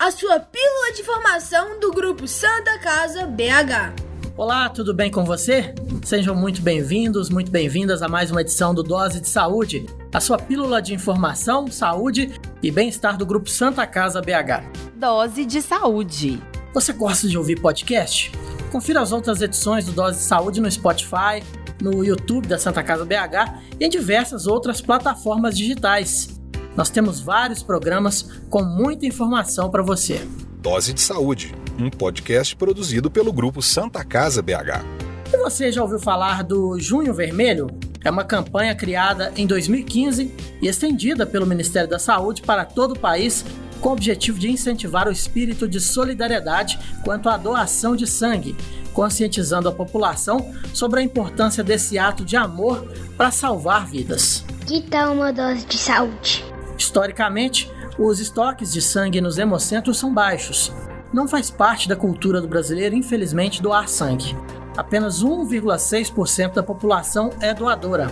a sua pílula de informação do Grupo Santa Casa BH. Olá, tudo bem com você? Sejam muito bem-vindos, muito bem-vindas a mais uma edição do Dose de Saúde, a sua pílula de informação, saúde e bem-estar do Grupo Santa Casa BH. Dose de Saúde. Você gosta de ouvir podcast? Confira as outras edições do Dose de Saúde no Spotify, no YouTube da Santa Casa BH e em diversas outras plataformas digitais. Nós temos vários programas com muita informação para você. Dose de Saúde, um podcast produzido pelo Grupo Santa Casa BH. E você já ouviu falar do Junho Vermelho? É uma campanha criada em 2015 e estendida pelo Ministério da Saúde para todo o país com o objetivo de incentivar o espírito de solidariedade quanto à doação de sangue, conscientizando a população sobre a importância desse ato de amor para salvar vidas. Que tal uma dose de saúde? Historicamente, os estoques de sangue nos hemocentros são baixos. Não faz parte da cultura do brasileiro, infelizmente, doar sangue. Apenas 1,6% da população é doadora.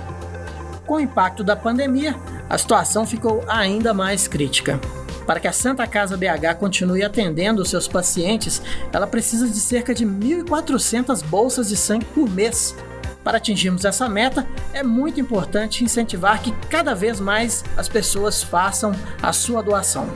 Com o impacto da pandemia, a situação ficou ainda mais crítica. Para que a Santa Casa BH continue atendendo os seus pacientes, ela precisa de cerca de 1.400 bolsas de sangue por mês. Para atingirmos essa meta, é muito importante incentivar que cada vez mais as pessoas façam a sua doação.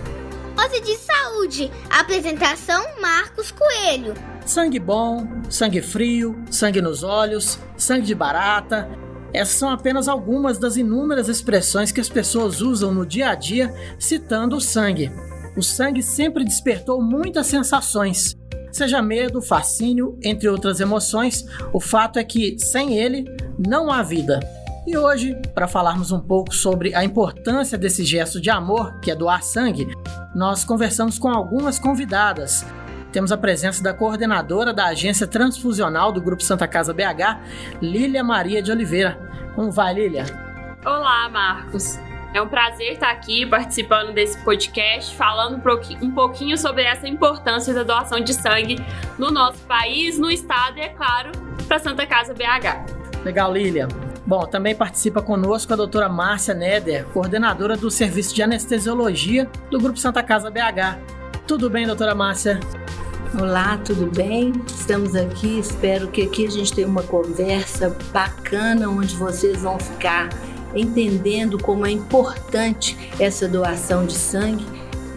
Dose de Saúde, apresentação Marcos Coelho. Sangue bom, sangue frio, sangue nos olhos, sangue de barata. Essas são apenas algumas das inúmeras expressões que as pessoas usam no dia a dia citando o sangue. O sangue sempre despertou muitas sensações. Seja medo, fascínio, entre outras emoções, o fato é que, sem ele, não há vida. E hoje, para falarmos um pouco sobre a importância desse gesto de amor, que é doar sangue, nós conversamos com algumas convidadas. Temos a presença da coordenadora da Agência Transfusional do Grupo Santa Casa BH, Lília Maria de Oliveira. Como vai, Lília? Olá, Marcos. É um prazer estar aqui participando desse podcast, falando um pouquinho sobre essa importância da doação de sangue no nosso país, no estado e, é claro, para Santa Casa BH. Legal, Lília. Bom, também participa conosco a doutora Márcia Neder, coordenadora do Serviço de Anestesiologia do Grupo Santa Casa BH. Tudo bem, doutora Márcia? Olá, tudo bem? Estamos aqui, espero que aqui a gente tenha uma conversa bacana, onde vocês vão ficar entendendo como é importante essa doação de sangue,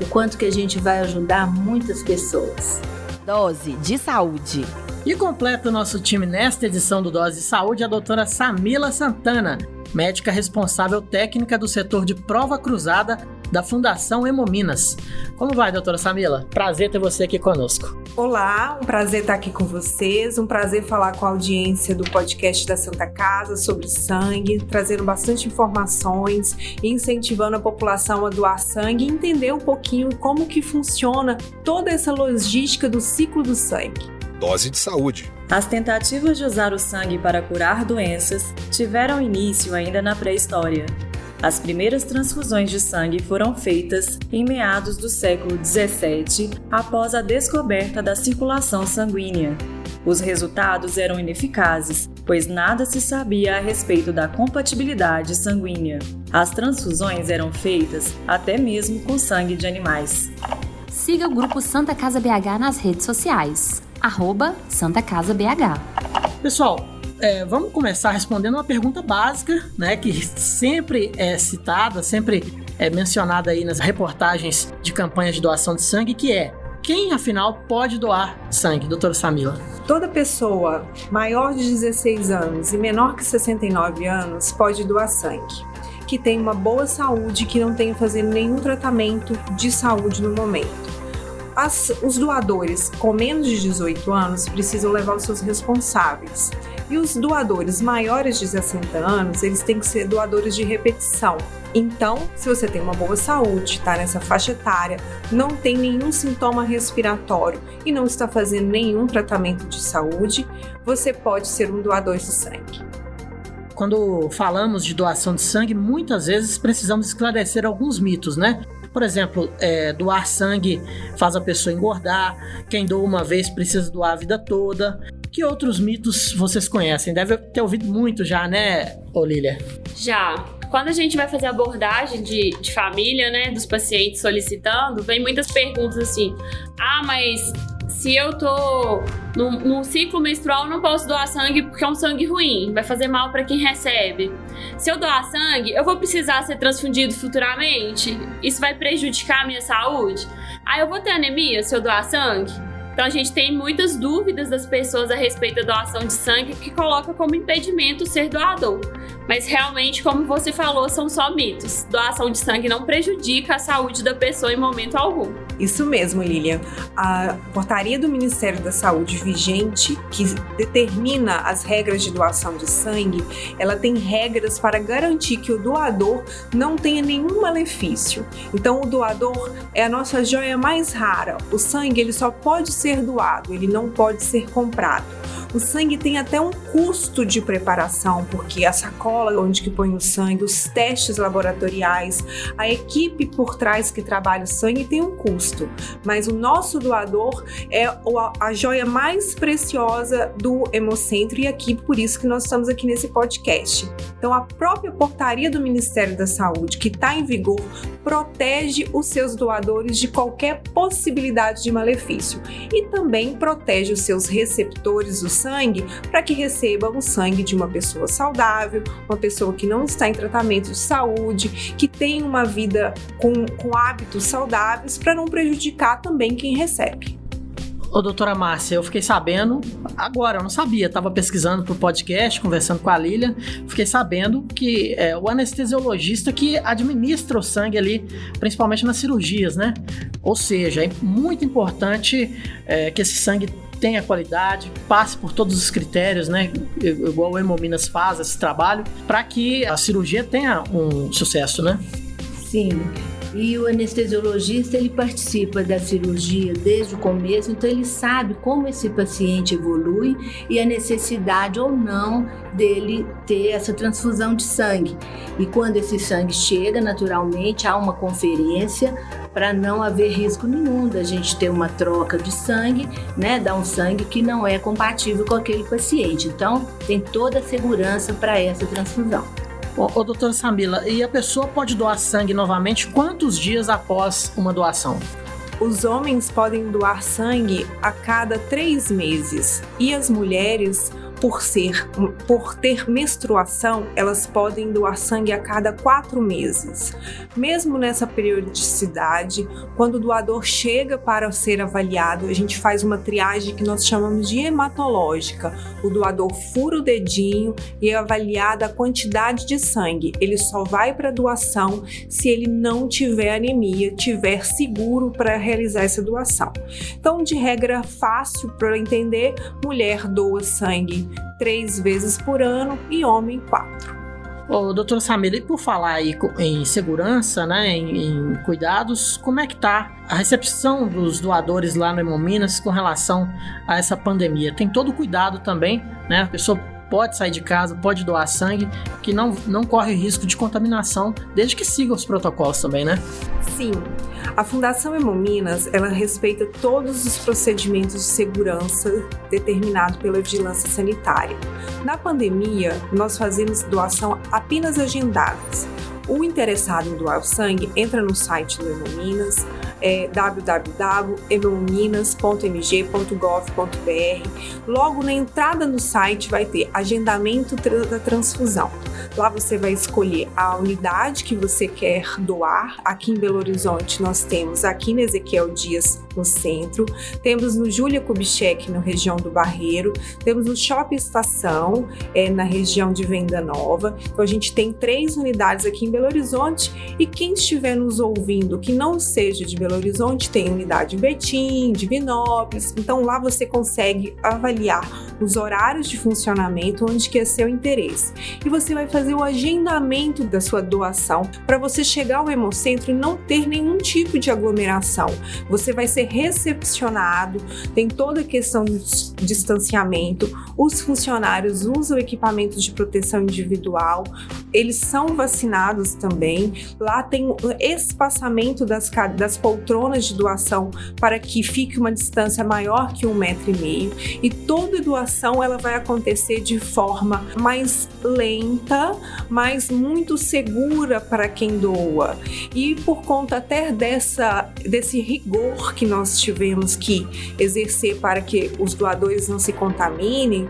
o quanto que a gente vai ajudar muitas pessoas. Dose de Saúde. E completa o nosso time nesta edição do Dose de Saúde a doutora Samila Santana, médica responsável técnica do setor de prova cruzada da Fundação Hemominas. Como vai, doutora Samila? Prazer ter você aqui conosco. Olá, um prazer estar aqui com vocês, um prazer falar com a audiência do podcast da Santa Casa sobre sangue, trazendo bastante informações e incentivando a população a doar sangue e entender um pouquinho como que funciona toda essa logística do ciclo do sangue. Dose de Saúde. As tentativas de usar o sangue para curar doenças tiveram início ainda na pré-história. As primeiras transfusões de sangue foram feitas em meados do século XVII, após a descoberta da circulação sanguínea. Os resultados eram ineficazes, pois nada se sabia a respeito da compatibilidade sanguínea. As transfusões eram feitas até mesmo com sangue de animais. Siga o Grupo Santa Casa BH nas redes sociais, @SantaCasaBH. Pessoal, vamos começar respondendo uma pergunta básica, né, que sempre é citada, sempre é mencionada aí nas reportagens de campanhas de doação de sangue, que é: quem, afinal, pode doar sangue, doutora Samila? Toda pessoa maior de 16 anos e menor que 69 anos pode doar sangue, que tem uma boa saúde, que não tenha fazendo nenhum tratamento de saúde no momento. Os doadores com menos de 18 anos precisam levar os seus responsáveis. E os doadores maiores de 60 anos, eles têm que ser doadores de repetição. Então, se você tem uma boa saúde, está nessa faixa etária, não tem nenhum sintoma respiratório e não está fazendo nenhum tratamento de saúde, você pode ser um doador de sangue. Quando falamos de doação de sangue, muitas vezes precisamos esclarecer alguns mitos, né? Por exemplo, doar sangue faz a pessoa engordar, quem doa uma vez precisa doar a vida toda. Que outros mitos vocês conhecem? Deve ter ouvido muito já, né, Lília? Já. Quando a gente vai fazer abordagem de família, né, dos pacientes solicitando, vem muitas perguntas assim: mas se eu tô num ciclo menstrual, eu não posso doar sangue porque é um sangue ruim, vai fazer mal para quem recebe. Se eu doar sangue, eu vou precisar ser transfundido futuramente? Isso vai prejudicar a minha saúde? Eu vou ter anemia se eu doar sangue? Então a gente tem muitas dúvidas das pessoas a respeito da doação de sangue, que coloca como impedimento ser doador. Mas realmente, como você falou, são só mitos. Doação de sangue não prejudica a saúde da pessoa em momento algum. Isso mesmo, Lilian. A portaria do Ministério da Saúde vigente, que determina as regras de doação de sangue, ela tem regras para garantir que o doador não tenha nenhum malefício. Então, o doador é a nossa joia mais rara. O sangue, ele só pode ser doado, ele não pode ser comprado. O sangue tem até um custo de preparação, porque a sacola onde que põe o sangue, os testes laboratoriais, a equipe por trás que trabalha o sangue tem um custo. Mas o nosso doador é a joia mais preciosa do Hemocentro, e aqui por isso que nós estamos aqui nesse podcast. Então a própria portaria do Ministério da Saúde, que está em vigor, protege os seus doadores de qualquer possibilidade de malefício e também protege os seus receptores do sangue para que recebam o sangue de uma pessoa saudável, uma pessoa que não está em tratamento de saúde, que tem uma vida com hábitos saudáveis, para não prejudicar também quem recebe. Ô, doutora Márcia, eu fiquei sabendo, agora, eu não sabia, estava pesquisando pro podcast, conversando com a Lilian, fiquei sabendo que é o anestesiologista que administra o sangue ali, principalmente nas cirurgias, né? Ou seja, é muito importante que esse sangue tenha qualidade, passe por todos os critérios, né? Igual o Hemominas faz esse trabalho, para que a cirurgia tenha um sucesso, né? Sim. E o anestesiologista, ele participa da cirurgia desde o começo, então ele sabe como esse paciente evolui e a necessidade ou não dele ter essa transfusão de sangue. E quando esse sangue chega, naturalmente, há uma conferência para não haver risco nenhum da gente ter uma troca de sangue, né, dar um sangue que não é compatível com aquele paciente. Então, tem toda a segurança para essa transfusão. Ô, doutora Samila, e a pessoa pode doar sangue novamente quantos dias após uma doação? Os homens podem doar sangue a cada 3 meses e as mulheres, por ter menstruação, elas podem doar sangue a cada 4 meses. Mesmo nessa periodicidade, quando o doador chega para ser avaliado, a gente faz uma triagem que nós chamamos de hematológica. O doador fura o dedinho e é avaliada a quantidade de sangue. Ele só vai para a doação se ele não tiver anemia, tiver seguro para realizar essa doação. Então, de regra fácil para entender, mulher doa sangue 3 vezes por ano e homem 4. Ô, doutora Samila, e por falar aí em segurança, né, em cuidados, como é que tá a recepção dos doadores lá no Hemominas com relação a essa pandemia? Tem todo o cuidado também, né? A pessoa pode sair de casa, pode doar sangue, que não corre risco de contaminação, desde que siga os protocolos também, né? Sim, a Fundação Hemominas, ela respeita todos os procedimentos de segurança determinados pela vigilância sanitária. Na pandemia, nós fazemos doação apenas agendadas. O interessado em doar o sangue entra no site do Hemominas, www.hemominas.mg.gov.br. Logo na entrada no site vai ter agendamento da transfusão. Lá você vai escolher a unidade que você quer doar. Aqui em Belo Horizonte nós temos aqui na Ezequiel Dias, no centro, temos no Júlia Kubitschek, na região do Barreiro, temos no Shopping Estação, na região de Venda Nova. Então a gente tem 3 unidades aqui em Belo Horizonte, e quem estiver nos ouvindo que não seja de Belo Horizonte, tem unidade em Betim, Divinópolis. Então lá você consegue avaliar os horários de funcionamento, onde que é seu interesse, e você vai fazer o agendamento da sua doação para você chegar ao Hemocentro e não ter nenhum tipo de aglomeração. Você vai ser recepcionado, tem toda a questão do distanciamento, os funcionários usam equipamentos de proteção individual, eles são vacinados também, lá tem o espaçamento das poltronas poltronas de doação para que fique uma distância maior que 1,5 metro, e toda doação ela vai acontecer de forma mais lenta, mas muito segura para quem doa. E por conta até desse rigor que nós tivemos que exercer para que os doadores não se contaminem,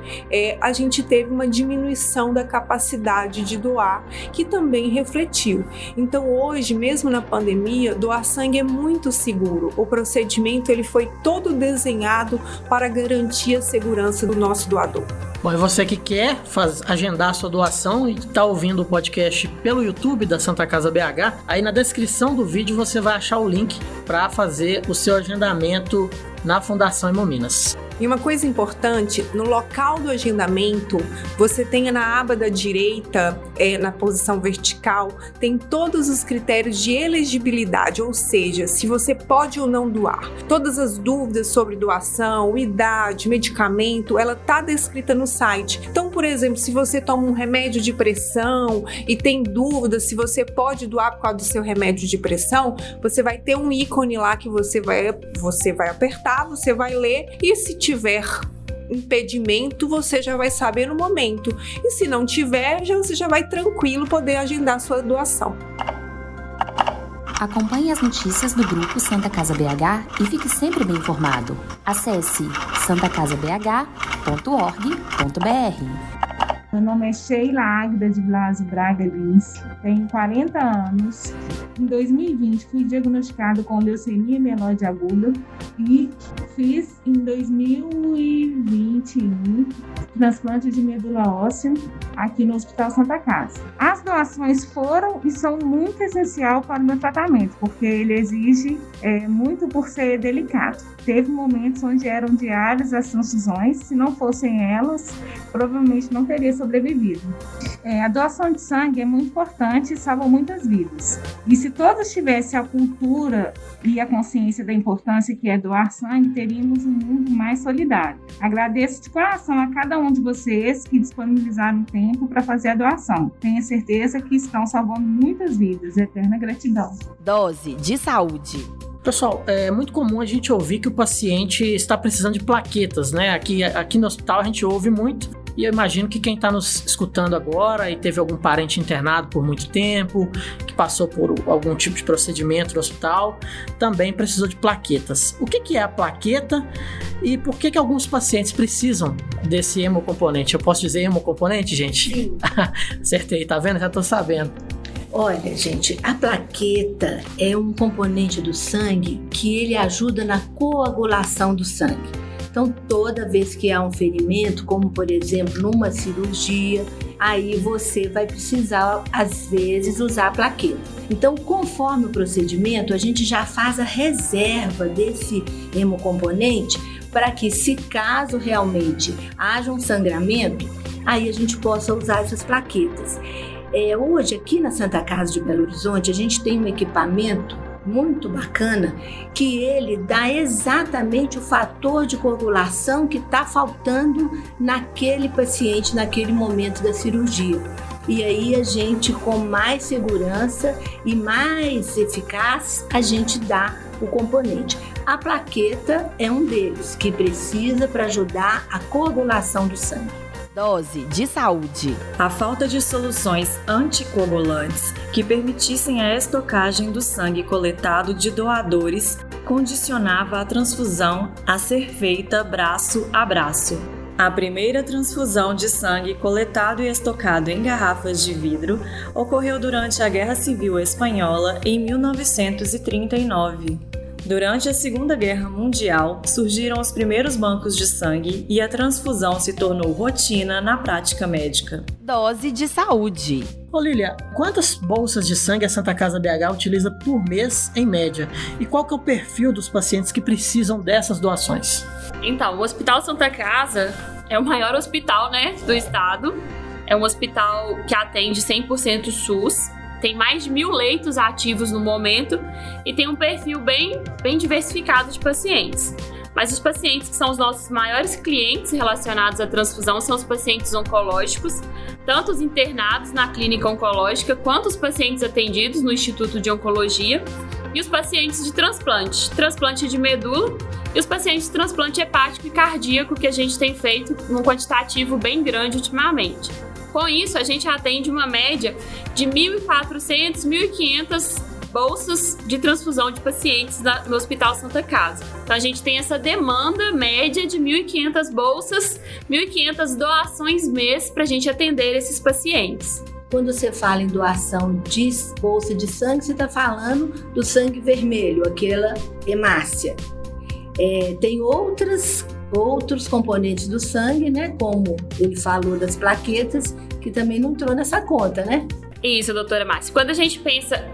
a gente teve uma diminuição da capacidade de doar, que também refletiu. Então hoje, mesmo na pandemia, doar sangue é muito seguro. O procedimento ele foi todo desenhado para garantir a segurança do nosso doador. Bom, e você que quer agendar a sua doação e está ouvindo o podcast pelo YouTube da Santa Casa BH, aí na descrição do vídeo você vai achar o link para fazer o seu agendamento na Fundação Hemominas. E uma coisa importante, no local do agendamento, você tem na aba da direita, na posição vertical, tem todos os critérios de elegibilidade, ou seja, se você pode ou não doar. Todas as dúvidas sobre doação, idade, medicamento, ela está descrita no site. Então, por exemplo, se você toma um remédio de pressão e tem dúvidas se você pode doar por causa do seu remédio de pressão, você vai ter um ícone lá que você vai apertar, você vai ler, e se tiver impedimento, você já vai saber no momento. E se não tiver, você já vai tranquilo poder agendar sua doação. Acompanhe as notícias do Grupo Santa Casa BH e fique sempre bem informado. Acesse santacasabh.org.br. Meu nome é Sheila Águida de Blasio Braga Lins, tenho 40 anos. Em 2020 fui diagnosticado com leucemia mieloide aguda e fiz em 2021 transplante de medula óssea aqui no Hospital Santa Casa. As doações foram e são muito essencial para o meu tratamento, porque ele exige muito por ser delicado. Teve momentos onde eram diárias as transfusões, se não fossem elas, provavelmente não teria sobrevivido. A doação de sangue é muito importante e salva muitas vidas. E se todos tivessem a cultura e a consciência da importância que é doar sangue, teríamos um mundo mais solidário. Agradeço de coração a cada um de vocês que disponibilizaram tempo para fazer a doação. Tenho certeza que estão salvando muitas vidas. Eterna gratidão. Dose de saúde. Pessoal, é muito comum a gente ouvir que o paciente está precisando de plaquetas, né? Aqui no hospital a gente ouve muito, e eu imagino que quem está nos escutando agora e teve algum parente internado por muito tempo, que passou por algum tipo de procedimento no hospital, também precisou de plaquetas. O que é a plaqueta e por que alguns pacientes precisam desse hemocomponente? Eu posso dizer hemocomponente, gente? Sim. Acertei, tá vendo? Já tô sabendo. Olha, gente, a plaqueta é um componente do sangue que ele ajuda na coagulação do sangue. Então, toda vez que há um ferimento, como por exemplo numa cirurgia, aí você vai precisar, às vezes, usar a plaqueta. Então, conforme o procedimento, a gente já faz a reserva desse hemocomponente para que, se caso realmente haja um sangramento, aí a gente possa usar essas plaquetas. Hoje, aqui na Santa Casa de Belo Horizonte, a gente tem um equipamento muito bacana que ele dá exatamente o fator de coagulação que está faltando naquele paciente, naquele momento da cirurgia. E aí a gente, com mais segurança e mais eficaz, a gente dá o componente. A plaqueta é um deles, que precisa para ajudar a coagulação do sangue. Dose de saúde. A falta de soluções anticoagulantes que permitissem a estocagem do sangue coletado de doadores condicionava a transfusão a ser feita braço a braço. A primeira transfusão de sangue coletado e estocado em garrafas de vidro ocorreu durante a Guerra Civil Espanhola em 1939. Durante a Segunda Guerra Mundial, surgiram os primeiros bancos de sangue e a transfusão se tornou rotina na prática médica. Dose de saúde. Ô Lília, quantas bolsas de sangue a Santa Casa BH utiliza por mês, em média? E qual que é o perfil dos pacientes que precisam dessas doações? Então, o Hospital Santa Casa é o maior hospital, do estado. É um hospital que atende 100% SUS. Tem mais de 1.000 leitos ativos no momento e tem um perfil bem diversificado de pacientes. Mas os pacientes que são os nossos maiores clientes relacionados à transfusão são os pacientes oncológicos, tanto os internados na clínica oncológica quanto os pacientes atendidos no Instituto de Oncologia e os pacientes de transplante de medula e os pacientes de transplante hepático e cardíaco, que a gente tem feito num quantitativo bem grande ultimamente. Com isso, a gente atende uma média de 1.400, 1.500 bolsas de transfusão de pacientes no Hospital Santa Casa. Então, a gente tem essa demanda média de 1.500 bolsas, 1.500 doações mês para a gente atender esses pacientes. Quando você fala em doação de bolsa de sangue, você está falando do sangue vermelho, aquela hemácia. Tem outros componentes do sangue, né? Como ele falou das plaquetas, que também não entrou nessa conta, né? Isso, doutora Márcia. Quando a gente pensa,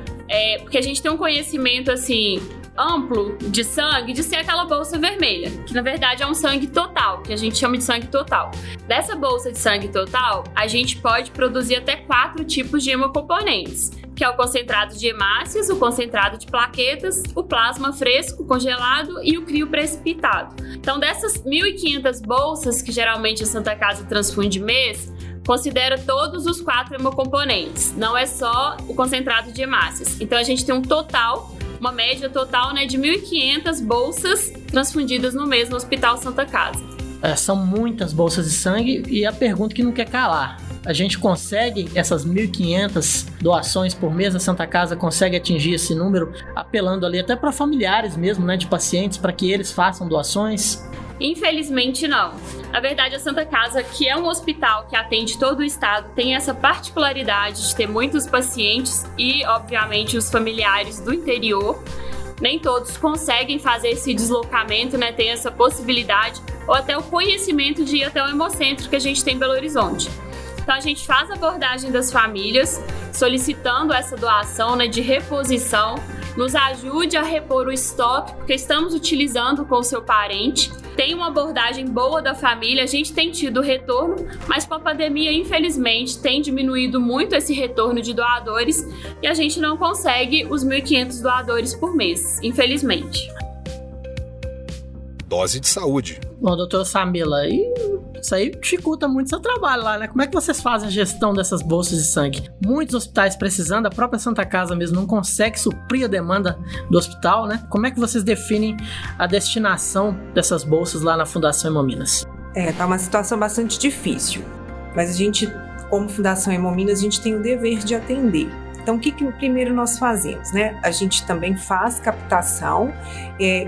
porque a gente tem um conhecimento assim amplo de sangue, de ser aquela bolsa vermelha, que na verdade é um sangue total, que a gente chama de sangue total. Dessa bolsa de sangue total, a gente pode produzir até 4 tipos de hemocomponentes, que é o concentrado de hemácias, o concentrado de plaquetas, o plasma fresco, congelado e o crio precipitado. Então, dessas 1.500 bolsas que geralmente a Santa Casa transfunde mês, considera todos os 4 hemocomponentes, não é só o concentrado de hemácias. Então, a gente tem uma média total, né, de 1.500 bolsas transfundidas no mês no Hospital Santa Casa. São muitas bolsas de sangue e a pergunta que não quer calar: a gente consegue essas 1.500 doações por mês? A Santa Casa consegue atingir esse número, apelando ali até para familiares mesmo, né, de pacientes, para que eles façam doações? Infelizmente não. Na verdade, a Santa Casa, que é um hospital que atende todo o estado, tem essa particularidade de ter muitos pacientes e, obviamente, os familiares do interior. Nem todos conseguem fazer esse deslocamento, né? Tem essa possibilidade ou até o conhecimento de ir até o hemocentro que a gente tem em Belo Horizonte. Então, a gente faz a abordagem das famílias, solicitando essa doação, né, de reposição. Nos ajude a repor o estoque, porque estamos utilizando com o seu parente. Tem uma abordagem boa da família, a gente tem tido retorno, mas com a pandemia, infelizmente, tem diminuído muito esse retorno de doadores e a gente não consegue os 1.500 doadores por mês, infelizmente. Dose de saúde. Bom, doutora Samila, isso aí dificulta muito seu trabalho lá, né? Como é que vocês fazem a gestão dessas bolsas de sangue? Muitos hospitais precisando, a própria Santa Casa mesmo não consegue suprir a demanda do hospital, né? Como é que vocês definem a destinação dessas bolsas lá na Fundação Hemominas? Tá uma situação bastante difícil, mas a gente, como Fundação Hemominas, a gente tem o dever de atender. Então, o que primeiro nós fazemos, né? A gente também faz captação,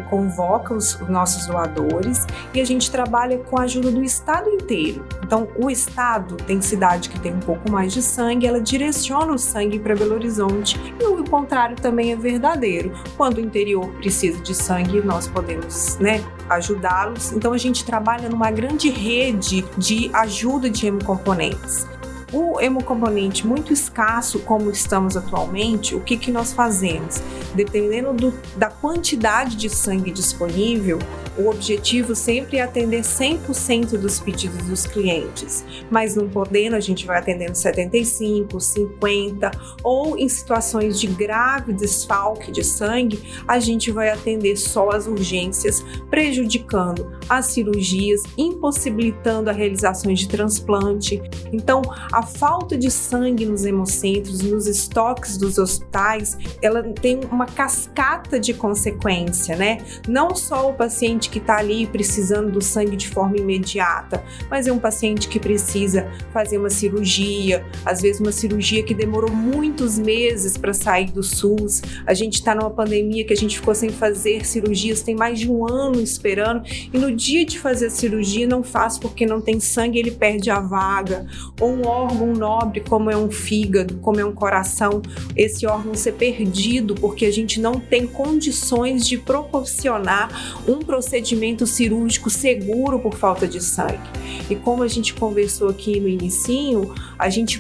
convoca os nossos doadores e a gente trabalha com a ajuda do estado inteiro. Então, o estado tem cidade que tem um pouco mais de sangue, ela direciona o sangue para Belo Horizonte, e o contrário também é verdadeiro. Quando o interior precisa de sangue, nós podemos, né, ajudá-los. Então, a gente trabalha numa grande rede de ajuda de hemocomponentes. O hemocomponente muito escasso, como estamos atualmente, o que nós fazemos? Dependendo da quantidade de sangue disponível, o objetivo sempre é atender 100% dos pedidos dos clientes, mas não podendo, a gente vai atendendo 75%, 50%, ou em situações de grave desfalque de sangue, a gente vai atender só as urgências, prejudicando as cirurgias, impossibilitando a realização de transplante. Então, a falta de sangue nos hemocentros, nos estoques dos hospitais, ela tem uma cascata de consequência, né? Não só o paciente que está ali precisando do sangue de forma imediata, mas é um paciente que precisa fazer uma cirurgia, às vezes uma cirurgia que demorou muitos meses para sair do SUS. A gente está numa pandemia que a gente ficou sem fazer cirurgias, tem mais de 1 ano esperando, e no dia de fazer a cirurgia não faz porque não tem sangue, ele perde a vaga. Ou um órgão nobre, como é um fígado, como é um coração, esse órgão ser perdido porque a gente não tem condições de proporcionar um procedimento cirúrgico seguro por falta de sangue. E como a gente conversou aqui no inicinho,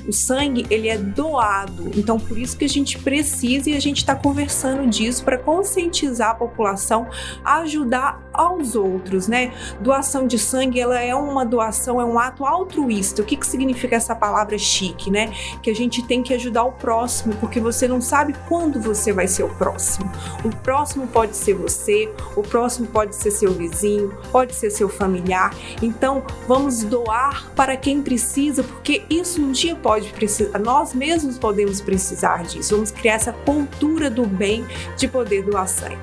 o sangue ele é doado, então por isso que a gente precisa, e a gente está conversando disso para conscientizar a população, ajudar aos outros, né? Doação de sangue, ela é uma doação, é um ato altruísta. O que significa essa palavra chique, né? Que a gente tem que ajudar o próximo, porque você não sabe quando você vai ser o próximo. O próximo pode ser você, o próximo pode ser seu seu vizinho, pode ser seu familiar. Então, vamos doar para quem precisa, porque isso um dia pode precisar, nós mesmos podemos precisar disso. Vamos criar essa cultura do bem de poder doar sangue.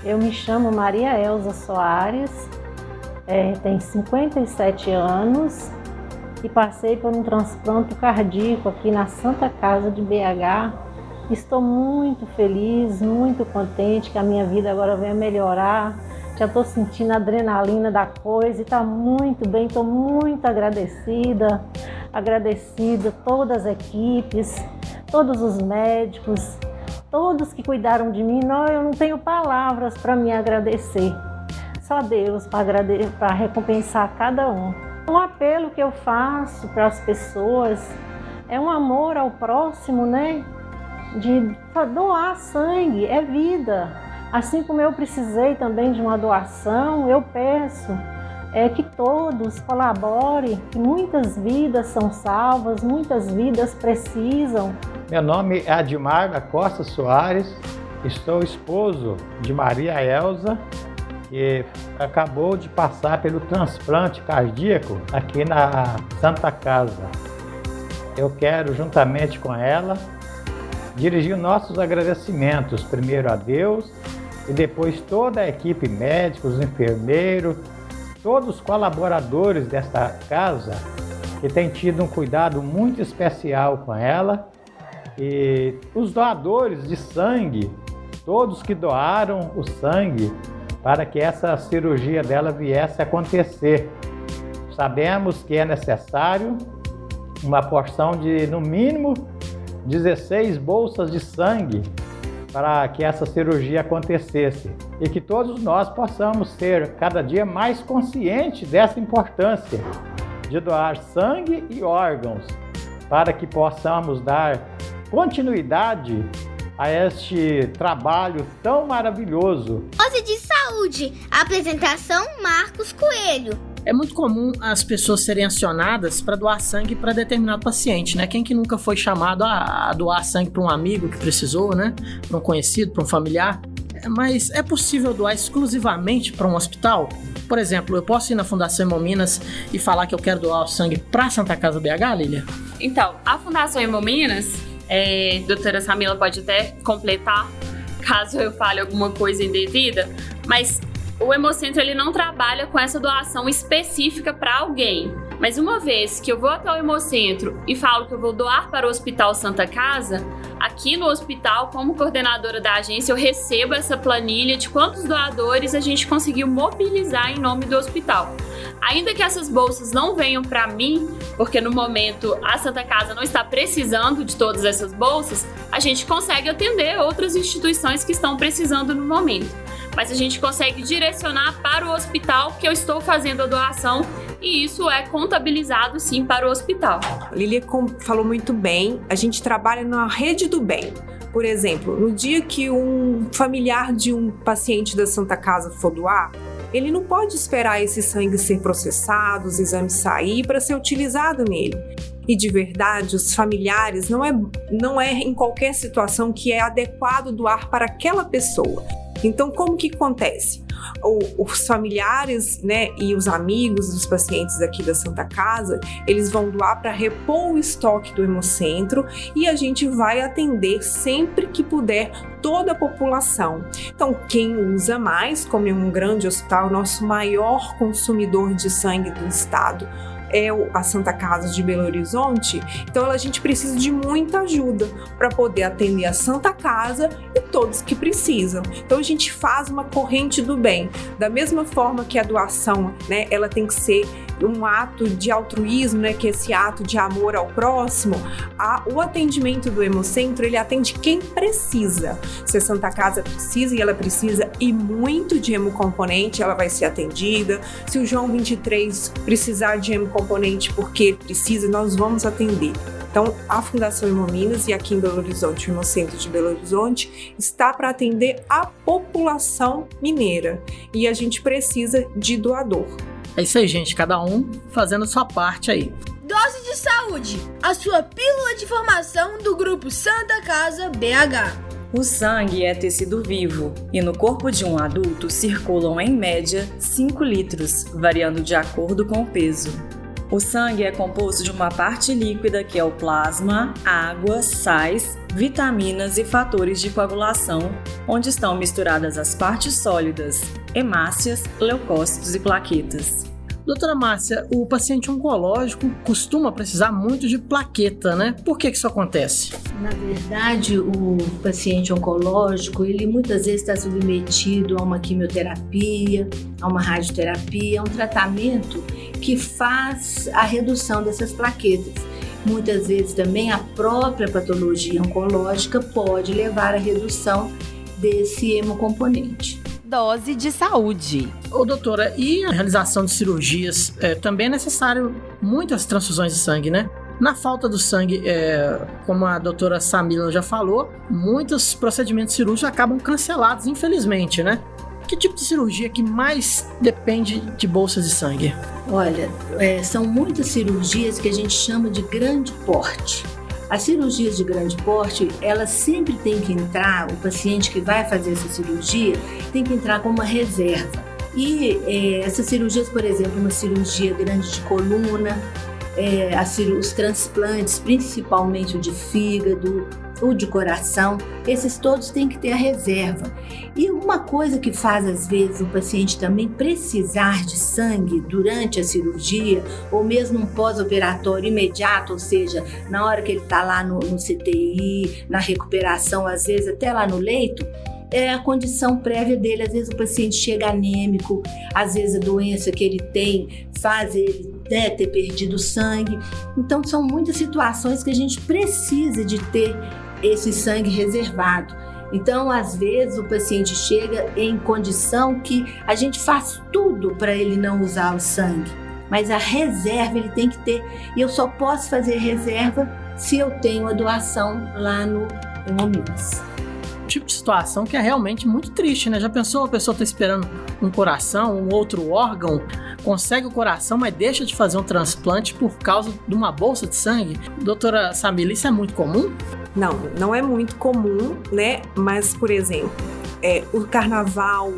Eu me chamo Maria Elza Soares, tenho 57 anos e passei por um transplante cardíaco aqui na Santa Casa de BH. Estou muito feliz, muito contente que a minha vida agora vai melhorar. Já estou sentindo a adrenalina da coisa e está muito bem, estou muito agradecida a todas as equipes, todos os médicos, todos que cuidaram de mim. Não, eu não tenho palavras para me agradecer. Só Deus para recompensar cada um. Um apelo que eu faço para as pessoas é um amor ao próximo, né? De doar sangue, é vida. Assim como eu precisei também de uma doação, eu peço que todos colaborem, que muitas vidas são salvas, muitas vidas precisam. Meu nome é Admar da Costa Soares, estou esposo de Maria Elza, que acabou de passar pelo transplante cardíaco aqui na Santa Casa. Eu quero, juntamente com ela, dirigir nossos agradecimentos, primeiro a Deus e depois toda a equipe médica, os enfermeiros, todos os colaboradores desta casa que têm tido um cuidado muito especial com ela, e os doadores de sangue, todos que doaram o sangue para que essa cirurgia dela viesse a acontecer. Sabemos que é necessário uma porção de, no mínimo, 16 bolsas de sangue para que essa cirurgia acontecesse e que todos nós possamos ser cada dia mais conscientes dessa importância de doar sangue e órgãos para que possamos dar continuidade a este trabalho tão maravilhoso. Dose de Saúde, apresentação Marcos Coelho. É muito comum as pessoas serem acionadas para doar sangue para determinado paciente, né? Quem que nunca foi chamado a doar sangue para um amigo que precisou, né? Para um conhecido, para um familiar. Mas é possível doar exclusivamente para um hospital? Por exemplo, eu posso ir na Fundação Hemominas e falar que eu quero doar o sangue para a Santa Casa BH, Lília? Então, a Fundação Hemominas, doutora Samila pode até completar, caso eu fale alguma coisa indevida, mas o Hemocentro ele não trabalha com essa doação específica para alguém. Mas uma vez que eu vou até o Hemocentro e falo que eu vou doar para o Hospital Santa Casa, aqui no hospital, como coordenadora da agência, eu recebo essa planilha de quantos doadores a gente conseguiu mobilizar em nome do hospital. Ainda que essas bolsas não venham para mim, porque no momento a Santa Casa não está precisando de todas essas bolsas, a gente consegue atender outras instituições que estão precisando no momento. Mas a gente consegue direcionar para o hospital que eu estou fazendo a doação e isso é contabilizado sim para o hospital. Lília falou muito bem, a gente trabalha na rede do bem. Por exemplo, no dia que um familiar de um paciente da Santa Casa for doar, ele não pode esperar esse sangue ser processado, os exames sair para ser utilizado nele. E de verdade, os familiares não é em qualquer situação que é adequado doar para aquela pessoa. Então, como que acontece? Os familiares, né, e os amigos dos pacientes aqui da Santa Casa, eles vão doar para repor o estoque do Hemocentro e a gente vai atender sempre que puder toda a população. Então, quem usa mais, como é um grande hospital, o nosso maior consumidor de sangue do estado é a Santa Casa de Belo Horizonte, então a gente precisa de muita ajuda para poder atender a Santa Casa e todos que precisam. Então a gente faz uma corrente do bem. Da mesma forma que a doação, né, ela tem que ser um ato de altruísmo, né, que é esse ato de amor ao próximo, o atendimento do Hemocentro, ele atende quem precisa. Se a Santa Casa precisa, e ela precisa e muito de hemocomponente, ela vai ser atendida. Se o João 23 precisar de hemocomponente porque precisa, nós vamos atender. Então, a Fundação Hemominas e aqui em Belo Horizonte, o Hemocentro de Belo Horizonte, está para atender a população mineira e a gente precisa de doador. É isso aí, gente, cada um fazendo sua parte aí. Dose de Saúde, a sua pílula de informação do Grupo Santa Casa BH. O sangue é tecido vivo e no corpo de um adulto circulam em média 5 litros, variando de acordo com o peso. O sangue é composto de uma parte líquida, que é o plasma, água, sais, vitaminas e fatores de coagulação, onde estão misturadas as partes sólidas, hemácias, leucócitos e plaquetas. Doutora Márcia, o paciente oncológico costuma precisar muito de plaqueta, né? Por que isso acontece? Na verdade, o paciente oncológico, ele muitas vezes está submetido a uma quimioterapia, a uma radioterapia, a um tratamento que faz a redução dessas plaquetas. Muitas vezes também a própria patologia oncológica pode levar à redução desse hemocomponente. Dose de saúde. Ô doutora, e a realização de cirurgias? Também é necessário muitas transfusões de sangue, né? Na falta do sangue, como a doutora Samila já falou, muitos procedimentos cirúrgicos acabam cancelados, infelizmente, né? Que tipo de cirurgia que mais depende de bolsas de sangue? Olha, são muitas cirurgias que a gente chama de grande porte. As cirurgias de grande porte, elas sempre têm que entrar, o paciente que vai fazer essa cirurgia tem que entrar com uma reserva. E essas cirurgias, por exemplo, uma cirurgia grande de coluna, os transplantes, principalmente o de fígado, o de coração, esses todos têm que ter a reserva. E uma coisa que faz, às vezes, o paciente também precisar de sangue durante a cirurgia, ou mesmo um pós-operatório imediato, ou seja, na hora que ele está lá no CTI, na recuperação, às vezes até lá no leito, é a condição prévia dele. Às vezes o paciente chega anêmico, às vezes a doença que ele tem faz ele ter perdido sangue. Então são muitas situações que a gente precisa de ter esse sangue reservado. Então, às vezes, o paciente chega em condição que a gente faz tudo para ele não usar o sangue, mas a reserva ele tem que ter. E eu só posso fazer reserva se eu tenho a doação lá no Hemominas. Tipo de situação que é realmente muito triste, né? Já pensou, a pessoa está esperando um coração, um outro órgão, consegue o coração, mas deixa de fazer um transplante por causa de uma bolsa de sangue? Doutora Samila, isso é muito comum? Não é muito comum, né? Mas, por exemplo, o carnaval,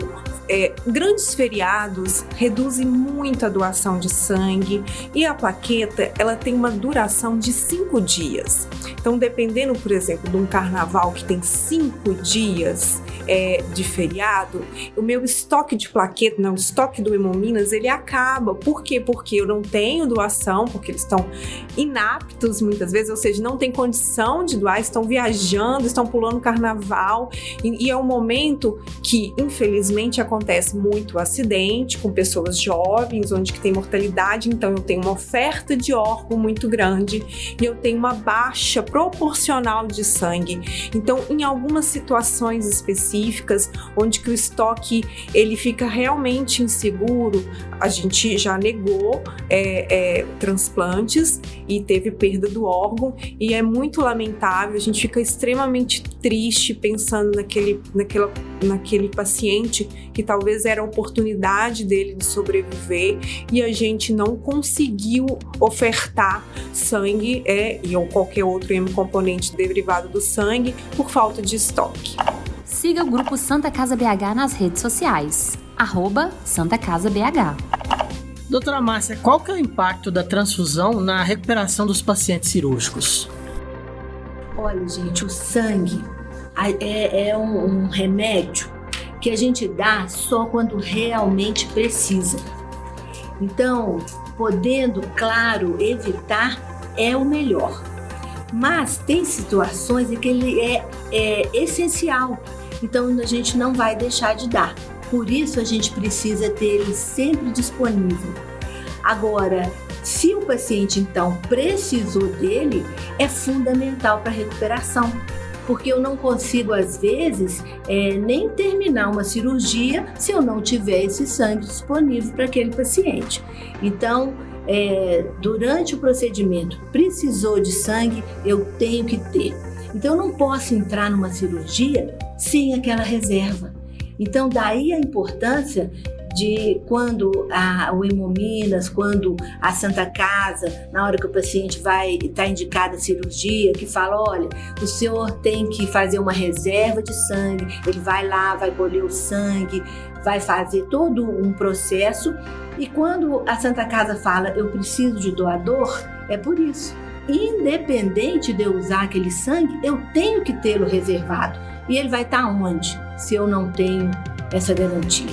grandes feriados reduzem muito a doação de sangue, e a plaqueta, ela tem uma duração de 5 dias. Então, dependendo, por exemplo, de um carnaval que tem 5 dias de feriado, o meu estoque de plaqueta, o estoque do Hemominas, ele acaba. Por quê? Porque eu não tenho doação, porque eles estão inaptos muitas vezes, ou seja, não tem condição de doar, estão viajando, estão pulando carnaval, e é um momento que, infelizmente, acontece muito acidente com pessoas jovens, onde que tem mortalidade. Então eu tenho uma oferta de órgão muito grande e eu tenho uma baixa proporcional de sangue. Então, em algumas situações específicas, onde que o estoque ele fica realmente inseguro, a gente já negou transplantes e teve perda do órgão, e é muito lamentável. A gente fica extremamente triste pensando naquele paciente que talvez era a oportunidade dele de sobreviver, e a gente não conseguiu ofertar sangue ou qualquer outro hemocomponente derivado do sangue por falta de estoque. Siga o Grupo Santa Casa BH nas redes sociais, @SantaCasaBH. Doutora Márcia, qual que é o impacto da transfusão na recuperação dos pacientes cirúrgicos? Olha, gente, o sangue é um remédio que a gente dá só quando realmente precisa. Então, podendo, claro, evitar é o melhor. Mas tem situações em que ele é essencial, então a gente não vai deixar de dar. Por isso a gente precisa ter ele sempre disponível. Agora, se o paciente então precisou dele, é fundamental para a recuperação, porque eu não consigo, às vezes, nem terminar uma cirurgia se eu não tiver esse sangue disponível para aquele paciente. Então, durante o procedimento, precisou de sangue, eu tenho que ter. Então, eu não posso entrar numa cirurgia sem aquela reserva. Então, daí a importância de quando o Hemominas, quando a Santa Casa, na hora que o paciente vai estar indicado a cirurgia, que fala, olha, o senhor tem que fazer uma reserva de sangue, ele vai lá, vai colher o sangue, vai fazer todo um processo. E quando a Santa Casa fala, eu preciso de doador, é por isso. Independente de eu usar aquele sangue, eu tenho que tê-lo reservado. E ele vai estar onde, se eu não tenho essa garantia?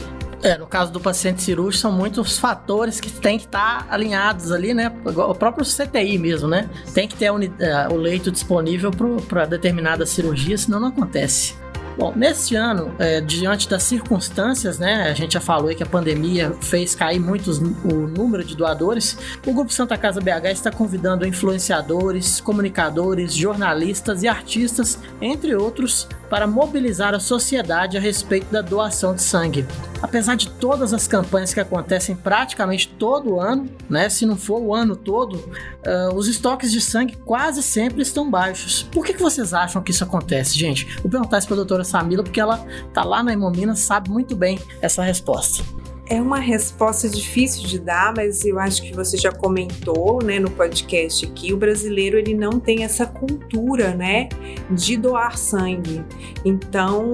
No caso do paciente cirúrgico, são muitos fatores que têm que estar alinhados ali, né? O próprio CTI mesmo, né? Tem que ter o leito disponível para determinada cirurgia, senão não acontece. Bom, nesse ano, diante das circunstâncias, né, a gente já falou aí que a pandemia fez cair muito o número de doadores, o Grupo Santa Casa BH está convidando influenciadores, comunicadores, jornalistas e artistas, entre outros, para mobilizar a sociedade a respeito da doação de sangue. Apesar de todas as campanhas que acontecem praticamente todo ano, né, se não for o ano todo, os estoques de sangue quase sempre estão baixos. Por que vocês acham que isso acontece, gente? Vou perguntar isso para a doutora Samila, porque ela está lá na Hemominas, sabe muito bem essa resposta. É uma resposta difícil de dar, mas eu acho que você já comentou, né, no podcast aqui, o brasileiro ele não tem essa cultura, né, de doar sangue. Então,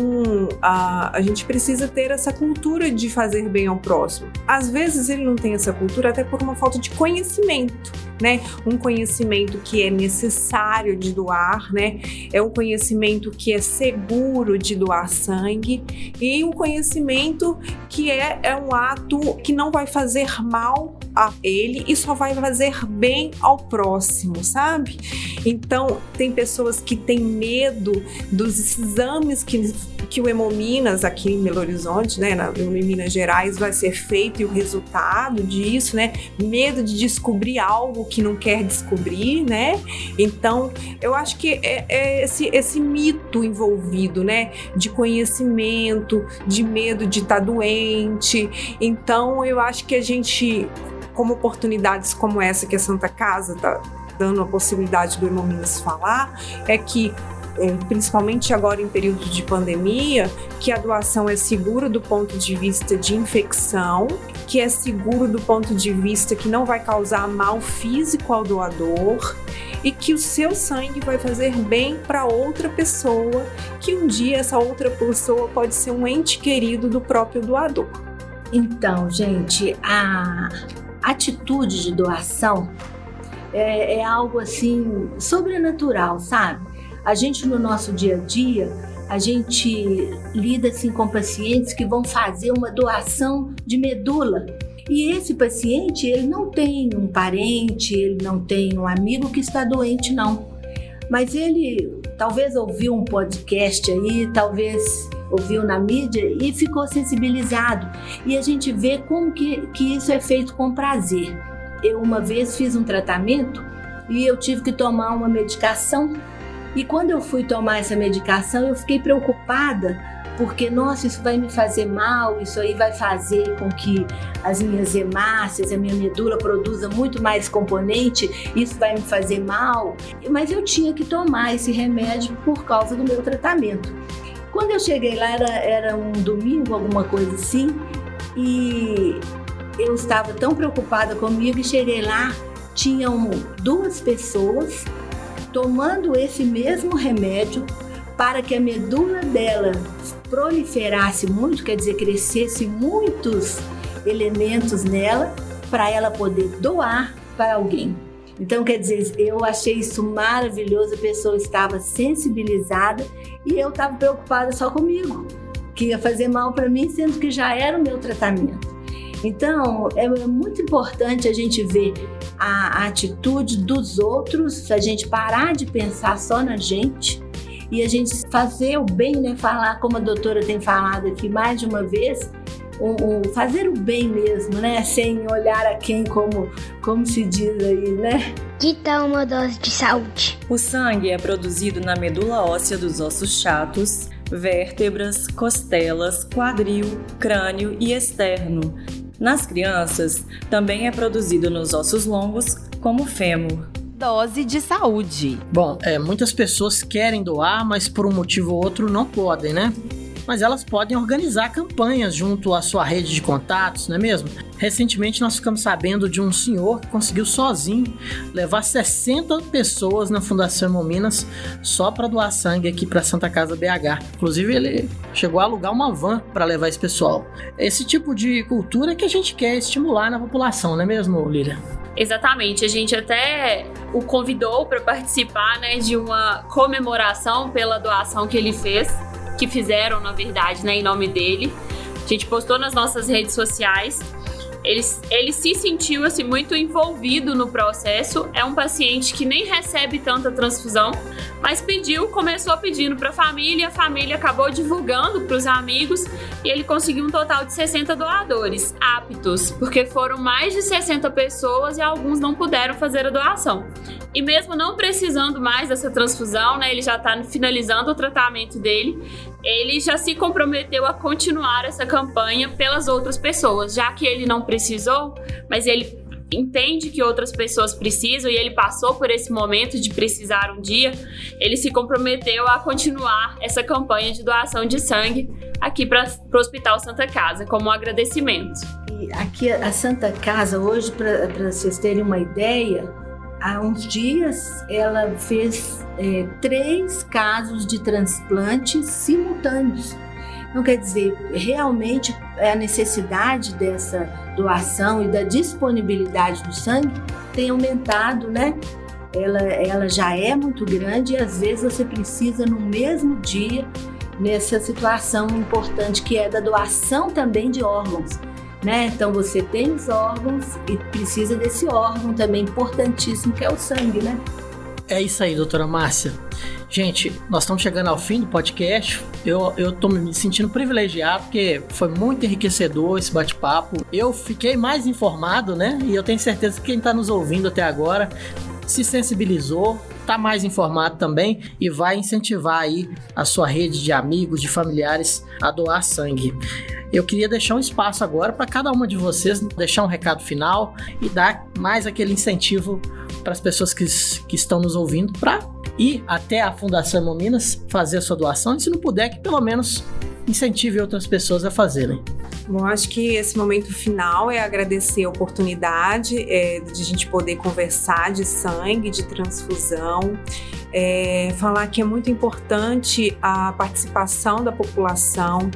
a gente precisa ter essa cultura de fazer bem ao próximo. Às vezes ele não tem essa cultura até por uma falta de conhecimento, né? Um conhecimento que é necessário de doar, né? É um conhecimento que é seguro de doar sangue e um conhecimento que é um ato que não vai fazer mal a ele e só vai fazer bem ao próximo, sabe? Então, tem pessoas que têm medo dos exames que o Hemominas aqui em Belo Horizonte, né, em Minas Gerais, vai ser feito e o resultado disso, né? Medo de descobrir algo que não quer descobrir, né? Então, eu acho que é esse mito envolvido, né? De conhecimento, de medo de estar doente. Então, eu acho que a gente, como oportunidades como essa que a Santa Casa está dando a possibilidade do Hemominas falar, é que principalmente agora em período de pandemia, que a doação é segura do ponto de vista de infecção, que é seguro do ponto de vista que não vai causar mal físico ao doador e que o seu sangue vai fazer bem para outra pessoa, que um dia essa outra pessoa pode ser um ente querido do próprio doador. Então, gente, a atitude de doação é algo assim sobrenatural, sabe? A gente no nosso dia a dia, a gente lida assim com pacientes que vão fazer uma doação de medula. E esse paciente, ele não tem um parente, ele não tem um amigo que está doente, não. Mas ele talvez ouviu um podcast aí, talvez ouviu na mídia e ficou sensibilizado. E a gente vê como que isso é feito com prazer. Eu uma vez fiz um tratamento e eu tive que tomar uma medicação. E quando eu fui tomar essa medicação, eu fiquei preocupada, porque, nossa, isso vai me fazer mal, isso aí vai fazer com que as minhas hemácias, a minha medula produza muito mais componente, isso vai me fazer mal. Mas eu tinha que tomar esse remédio por causa do meu tratamento. Quando eu cheguei lá, era um domingo, alguma coisa assim, e eu estava tão preocupada comigo e cheguei lá, tinham 2 pessoas tomando esse mesmo remédio para que a medula dela proliferasse muito, quer dizer, crescesse muitos elementos nela para ela poder doar para alguém. Então, quer dizer, eu achei isso maravilhoso, a pessoa estava sensibilizada e eu estava preocupada só comigo, que ia fazer mal para mim, sendo que já era o meu tratamento. Então, é muito importante a gente ver a atitude dos outros, a gente parar de pensar só na gente e a gente fazer o bem, né? Falar, como a doutora tem falado aqui mais de uma vez, fazer o bem mesmo, né? Sem olhar a quem, como se diz aí, né? Que tal uma dose de saúde? O sangue é produzido na medula óssea dos ossos chatos, vértebras, costelas, quadril, crânio e externo. Nas crianças, também é produzido nos ossos longos, como o fêmur. Dose de saúde. Bom, muitas pessoas querem doar, mas por um motivo ou outro não podem, né? mas elas podem organizar campanhas junto à sua rede de contatos, não é mesmo? Recentemente nós ficamos sabendo de um senhor que conseguiu sozinho levar 60 pessoas na Fundação Hemominas só para doar sangue aqui para Santa Casa BH. Inclusive ele chegou a alugar uma van para levar esse pessoal. Esse tipo de cultura que a gente quer estimular na população, não é mesmo, Lília? Exatamente, a gente até o convidou para participar, né, de uma comemoração pela doação que ele fez, que fizeram, na verdade, né, em nome dele. A gente postou nas nossas redes sociais. Ele se sentiu assim, muito envolvido no processo. É um paciente que nem recebe tanta transfusão, mas começou pedindo para a família acabou divulgando para os amigos e ele conseguiu um total de 60 doadores aptos, porque foram mais de 60 pessoas e alguns não puderam fazer a doação. E mesmo não precisando mais dessa transfusão, né, ele já está finalizando o tratamento dele, ele já se comprometeu a continuar essa campanha pelas outras pessoas, já que ele não precisou, mas ele entende que outras pessoas precisam e ele passou por esse momento de precisar um dia, ele se comprometeu a continuar essa campanha de doação de sangue aqui para o Hospital Santa Casa, como um agradecimento. E aqui a Santa Casa, hoje, para vocês terem uma ideia, há uns dias ela fez 3 casos de transplantes simultâneos. Então, quer dizer, realmente a necessidade dessa doação e da disponibilidade do sangue tem aumentado, né? Ela já é muito grande e às vezes você precisa no mesmo dia, nessa situação importante que é da doação também de órgãos, né? Então você tem os órgãos e precisa desse órgão também importantíssimo que é o sangue, né? É isso aí, doutora Márcia. Gente, nós estamos chegando ao fim do podcast. Eu tô me sentindo privilegiado porque foi muito enriquecedor esse bate-papo. Eu fiquei mais informado, né? E eu tenho certeza que quem está nos ouvindo até agora se sensibilizou, está mais informado também e vai incentivar aí a sua rede de amigos, de familiares a doar sangue. Eu queria deixar um espaço agora para cada uma de vocês deixar um recado final e dar mais aquele incentivo para as pessoas que estão nos ouvindo para ir até a Fundação Hemominas fazer a sua doação e, se não puder, que pelo menos incentive outras pessoas a fazerem. Bom, acho que esse momento final é agradecer a oportunidade de a gente poder conversar de sangue, de transfusão, falar que é muito importante a participação da população,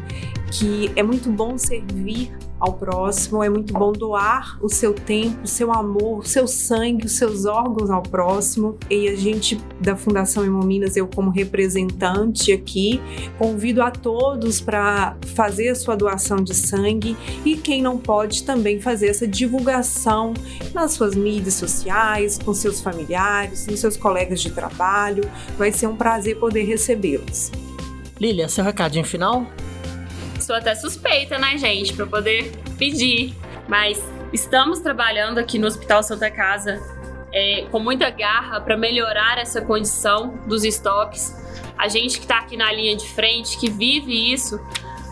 que é muito bom servir ao próximo, é muito bom doar o seu tempo, o seu amor, o seu sangue, os seus órgãos ao próximo. E a gente da Fundação Hemominas, eu como representante aqui, convido a todos para fazer a sua doação de sangue e quem não pode também fazer essa divulgação nas suas mídias sociais, com seus familiares, com seus colegas de trabalho. Vai ser um prazer poder recebê-los. Lília, seu recadinho final? Sou até suspeita, né, gente, para poder pedir, mas estamos trabalhando aqui no Hospital Santa Casa com muita garra para melhorar essa condição dos estoques. A gente que está aqui na linha de frente, que vive isso,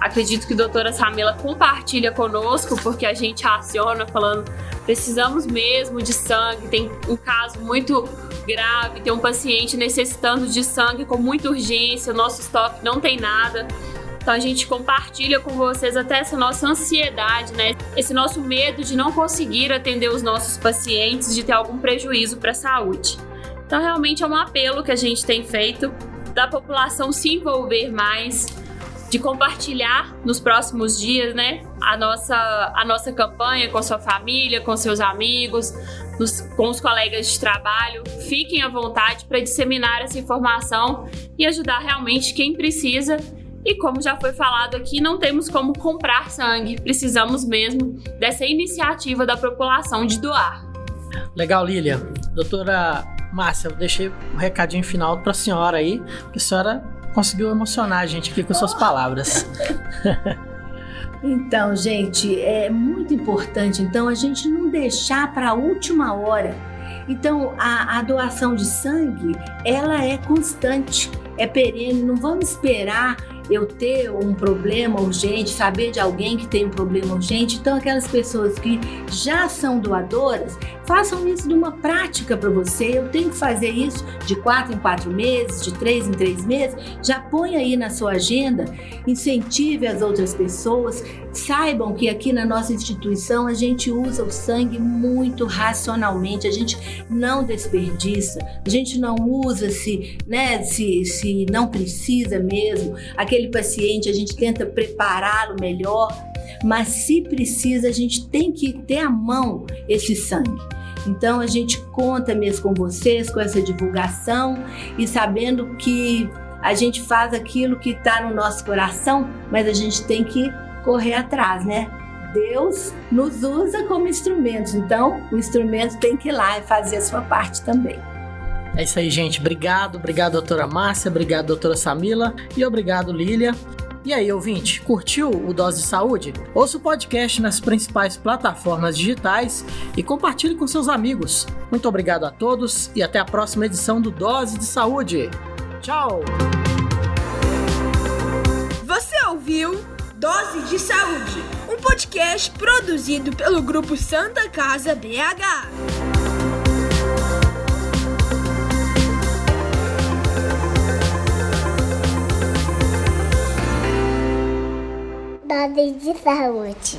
acredito que a doutora Samila compartilha conosco, porque a gente aciona falando, precisamos mesmo de sangue, tem um caso muito grave, tem um paciente necessitando de sangue com muita urgência, o nosso estoque não tem nada. Então a gente compartilha com vocês até essa nossa ansiedade, né? Esse nosso medo de não conseguir atender os nossos pacientes, de ter algum prejuízo para a saúde. Então realmente é um apelo que a gente tem feito da população se envolver mais, de compartilhar nos próximos dias, né? A nossa campanha com a sua família, com seus amigos, com os colegas de trabalho. Fiquem à vontade para disseminar essa informação e ajudar realmente quem precisa. E como já foi falado aqui, não temos como comprar sangue, precisamos mesmo dessa iniciativa da população de doar. Legal, Lília. Doutora Márcia, eu deixei um recadinho final para a senhora aí, porque a senhora conseguiu emocionar a gente aqui com suas palavras. Então, gente, é muito importante a gente não deixar para a última hora. Então, a doação de sangue, ela é constante, é perene, não vamos esperar eu ter um problema urgente, saber de alguém que tem um problema urgente. Então, aquelas pessoas que já são doadoras, façam isso de uma prática para você. Eu tenho que fazer isso de 4 em 4 meses, de 3 em 3 meses. Já põe aí na sua agenda, incentive as outras pessoas. Saibam que aqui na nossa instituição a gente usa o sangue muito racionalmente, a gente não desperdiça, a gente não usa se não precisa mesmo. Aquele paciente a gente tenta prepará-lo melhor, mas se precisa a gente tem que ter à mão esse sangue. Então a gente conta mesmo com vocês, com essa divulgação e sabendo que a gente faz aquilo que está no nosso coração, mas a gente tem que correr atrás, né? Deus nos usa como instrumentos, então o instrumento tem que ir lá e fazer a sua parte também. É isso aí, gente. Obrigado, doutora Márcia, obrigado, doutora Samila e obrigado, Lília. E aí, ouvinte, curtiu o Dose de Saúde? Ouça o podcast nas principais plataformas digitais e compartilhe com seus amigos. Muito obrigado a todos e até a próxima edição do Dose de Saúde. Tchau! Você ouviu Dose de Saúde, um podcast produzido pelo Grupo Santa Casa BH. Dose de Saúde.